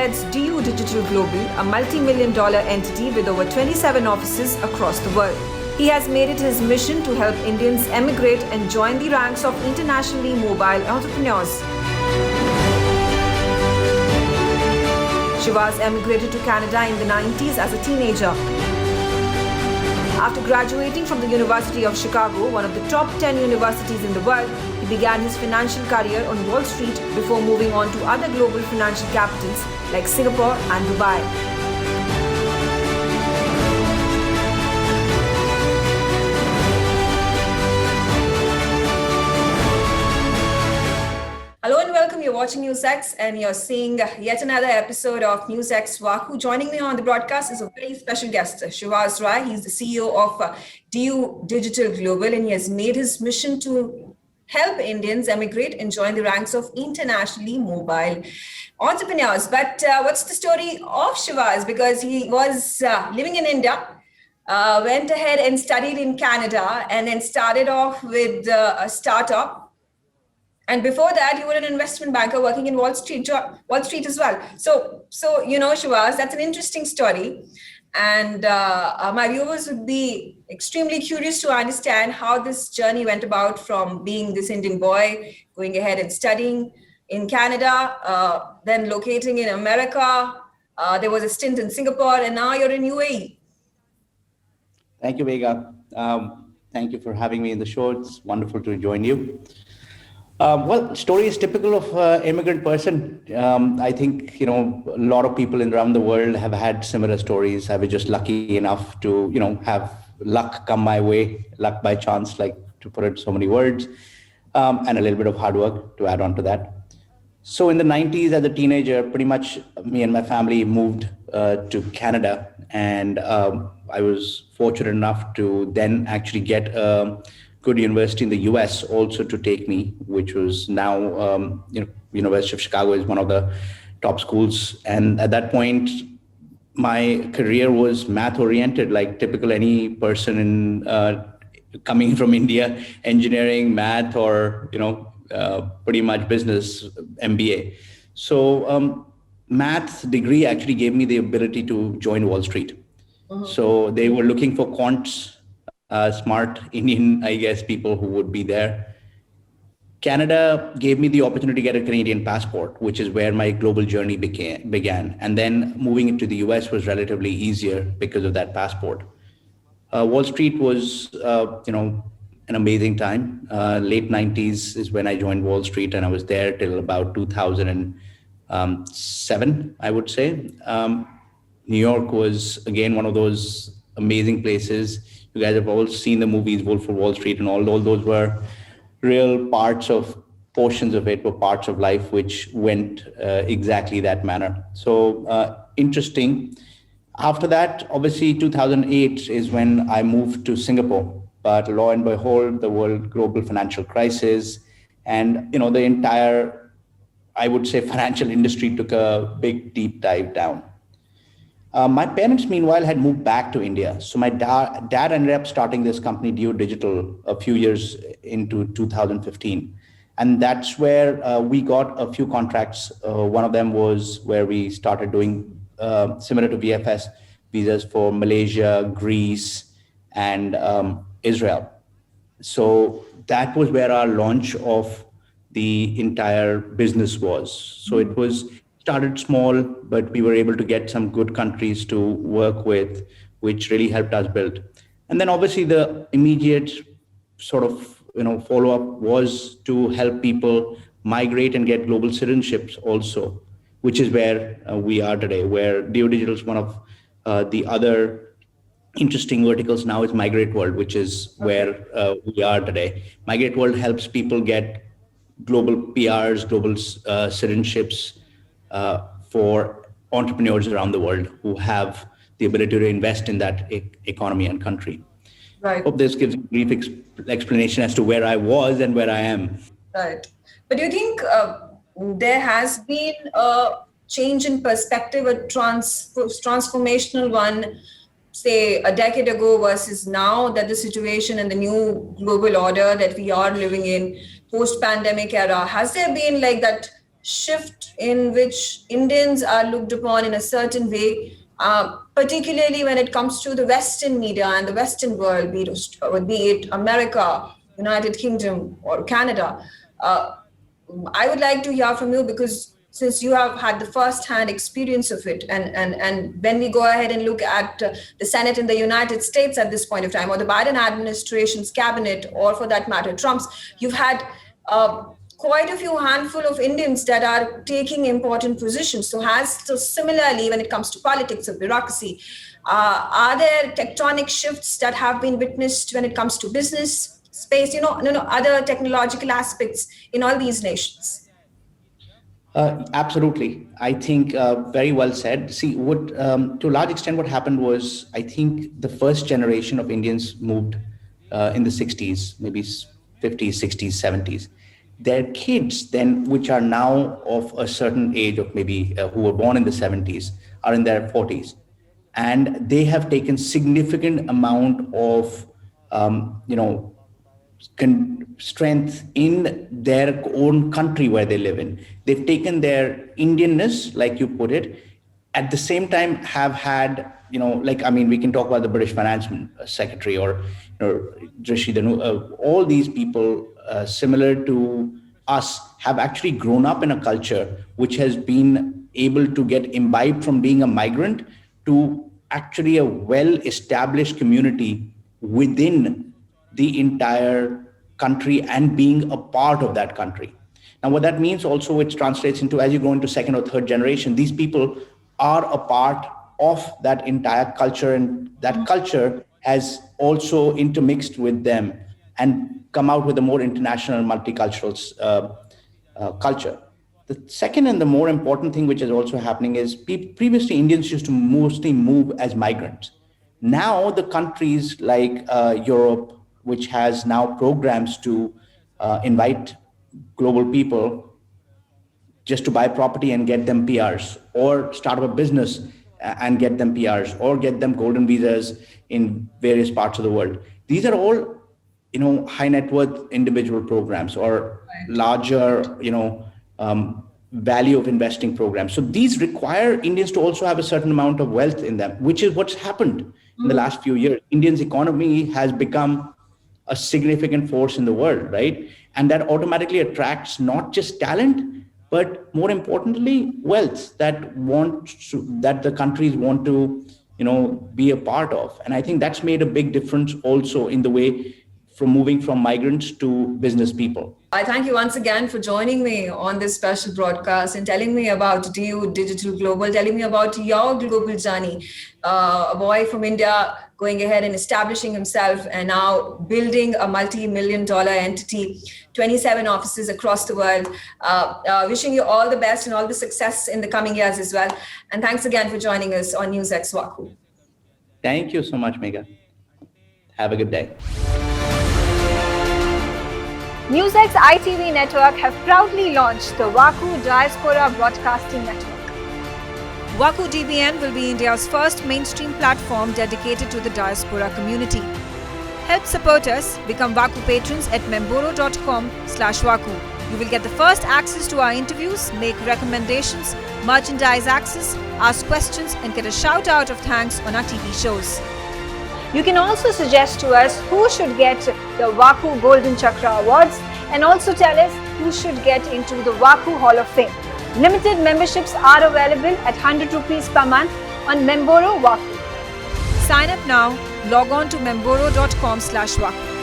heads DU Digital Global, a multi-million dollar entity with over 27 offices across the world. He has made it his mission to help Indians emigrate and join the ranks of internationally mobile entrepreneurs. Shivas emigrated to Canada in the 90s as a teenager. After graduating from the University of Chicago, one of the top 10 universities in the world, he began his financial career on Wall Street before moving on to other global financial capitals like Singapore and Dubai. Hello and welcome. You're watching NewsX and you're seeing yet another episode of NewsX Wahoo. Joining me on the broadcast is a very special guest, Shivas Rai. He's the CEO of DU Digital Global, and he has made his mission to help Indians emigrate and join the ranks of internationally mobile entrepreneurs. But what's the story of Shivas? Because he was living in India, went ahead and studied in Canada, and then started off with a startup. And before that, you were an investment banker working in Wall Street as well. So Shivas, that's an interesting story. And my viewers would be extremely curious to understand how this journey went about from being this Indian boy, going ahead and studying in Canada, then locating in America. There was a stint in Singapore, and now you're in UAE. Thank you, Vega. Thank you for having me in the show. It's wonderful to join you. Well, story is typical of an immigrant person. I think, a lot of people around the world have had similar stories. I was just lucky enough to, have luck come my way, luck by chance, like to put it so many words, and a little bit of hard work to add on to that. So in the 90s, as a teenager, pretty much me and my family moved to Canada. And I was fortunate enough to then actually get good university in the US also to take me, which was now, University of Chicago is one of the top schools. And at that point, my career was math oriented, like typical any person in coming from India, engineering, math, or, pretty much business, MBA. So math degree actually gave me the ability to join Wall Street. Uh-huh. So they were looking for quants, smart Indian, I guess, people who would be there. Canada gave me the opportunity to get a Canadian passport, which is where my global journey began. And then moving into the US was relatively easier because of that passport. Wall Street was, an amazing time. Late 90s is when I joined Wall Street, and I was there till about 2007, I would say. New York was, again, one of those amazing places. You guys have all seen the movies, Wolf of Wall Street, and all those were real portions of it were parts of life which went exactly that manner. So interesting. After that, obviously 2008 is when I moved to Singapore, but lo and behold, the world global financial crisis and, the entire, I would say, financial industry took a big deep dive down. My parents, meanwhile, had moved back to India. So my dad ended up starting this company, DU Digital, a few years into 2015. And that's where we got a few contracts. One of them was where we started doing similar to VFS visas for Malaysia, Greece, and Israel. So that was where our launch of the entire business was. So it was started small, but we were able to get some good countries to work with, which really helped us build. And then obviously the immediate sort of, follow-up was to help people migrate and get global citizenships also, which is where we are today, where DU Digital is one of the other interesting verticals now is Migrate World, which is where we are today. Migrate World helps people get global PRs, global citizenships, for entrepreneurs around the world who have the ability to invest in that economy and country. Right. Hope this gives a brief explanation as to where I was and where I am. Right. But do you think there has been a change in perspective, a transformational one, say a decade ago versus now, that the situation and the new global order that we are living in post-pandemic era, has there been like that shift in which Indians are looked upon in a certain way, particularly when it comes to the Western media and the Western world, be it America, United Kingdom, or Canada. I would like to hear from you because since you have had the first-hand experience of it, and when we go ahead and look at the Senate in the United States at this point of time, or the Biden administration's cabinet, or for that matter, Trump's, you've had quite a few handful of Indians that are taking important positions. So similarly, when it comes to politics or bureaucracy, are there tectonic shifts that have been witnessed when it comes to business? Space, other technological aspects in all these nations. Absolutely. I think very well said. See, what to a large extent, what happened was, I think the first generation of Indians moved in the 60s, maybe 50s, 60s, 70s. Their kids then, which are now of a certain age of maybe who were born in the 70s, are in their 40s. And they have taken significant amount of, strength in their own country where they live in. They've taken their Indianness, like you put it, at the same time have had, we can talk about the British Finance Secretary or Rishi Danu, all these people similar to us have actually grown up in a culture which has been able to get imbibed from being a migrant to actually a well-established community within the entire country and being a part of that country. Now, what that means also, which translates into as you go into second or third generation, these people are a part of that entire culture, and that culture has also intermixed with them and come out with a more international multicultural culture. The second and the more important thing which is also happening is previously Indians used to mostly move as migrants. Now the countries like Europe, which has now programs to invite global people just to buy property and get them PRs, or start up a business and get them PRs, or get them golden visas in various parts of the world. These are all, high net worth individual programs or larger, value of investing programs. So these require Indians to also have a certain amount of wealth in them, which is what's happened in the last few years. India's economy has become a significant force in the world, right? And that automatically attracts not just talent, but more importantly, wealth that the countries want to, be a part of. And I think that's made a big difference also in the way from moving from migrants to business people. I thank you once again for joining me on this special broadcast and telling me about DU Digital Global, telling me about your global journey. A boy from India going ahead and establishing himself and now building a multi-million-dollar entity, 27 offices across the world. Wishing you all the best and all the success in the coming years as well. And thanks again for joining us on NewsX Waku. Thank you so much, Megha. Have a good day. NewsX ITV network have proudly launched the Waku Diaspora Broadcasting Network. Waku DBN will be India's first mainstream platform dedicated to the diaspora community. Help support us, become Waku patrons at memboro.com/Waku. You will get the first access to our interviews, make recommendations, merchandise access, ask questions, and get a shout out of thanks on our TV shows. You can also suggest to us who should get the Waku Golden Chakra Awards and also tell us who should get into the Waku Hall of Fame. Limited memberships are available at 100 rupees per month on Memboro Waku. Sign up now, log on to memboro.com/Waku.